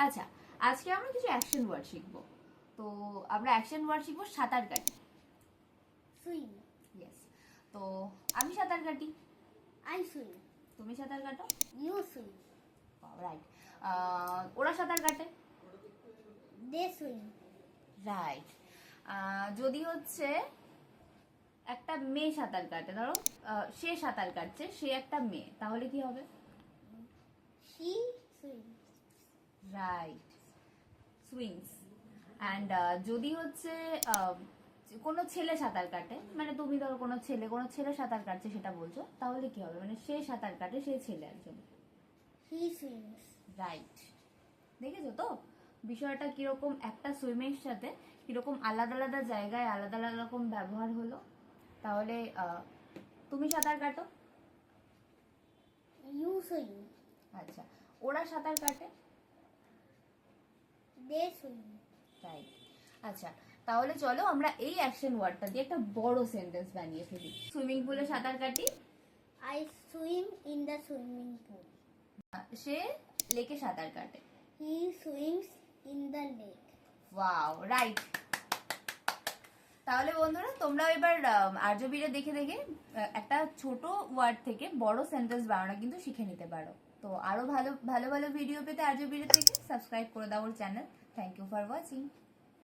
আচ্ছা, আজকে আমরা কিছু অ্যাকশন ওয়ার্ড শিখবো। তো আমরা অ্যাকশন ওয়ার্ড শিখবো সাঁতার কাটি। সুইম। ইয়েস। তো আমি সাঁতার কাটি, আই সুইম। তুমি সাঁতার কাটো। You swim. রাইট। ওরা সাঁতার কাটে। They swim. রাইট। যদি হচ্ছে একটা মেয়ে সাঁতার কাটে, ধরো সে সাঁতার কাটছে, সে একটা মেয়ে, তাহলে কি হবে? She swim. Right, swings. And যদি হচ্ছে কোনো ছেলে সাঁতার কাটে, মানে তুমি ধরো কোনো ছেলে সাঁতার কাটছে সেটা বলছো, তাহলে কি হবে? মানে সে সাঁতার কাটে, সে ছেলে একজন। হি সুইমস। রাইট। দেখেছো তো বিষয়টা কিরকম, একটা সুইমের সাথে কিরকম আলাদা আলাদা জায়গায় আলাদা আলাদা রকম ব্যবহার হলো। তাহলে তুমি সাঁতার কাটো। You swim. আচ্ছা, ওরা সাঁতার কাটে। They swim. রাইট। আচ্ছা, তাহলে চলো আমরা এই অ্যাকশন ওয়ার্ডটা দিয়ে একটা বড় সেন্টেন্স বানিয়ে ফেলি। সুইমিং পুলে সাঁতার কাটি। I swim in the swimming pool. সে লেকে সাঁতার কাটে। He swims in the lake. Wow, right. তাহলে বন্ধুরা তোমরাও এবার আর্যবীরে দেখে দেখে একটা ছোট ওয়ার্ড থেকে বড় সেন্টেন্স বানানো কিন্তু শিখে নিতে পারো। তো আরো ভালো ভালো ভালো ভিডিও পেতে আর্যবীরের থেকে সাবস্ক্রাইব করে দাও ওর channel. Thank you for watching.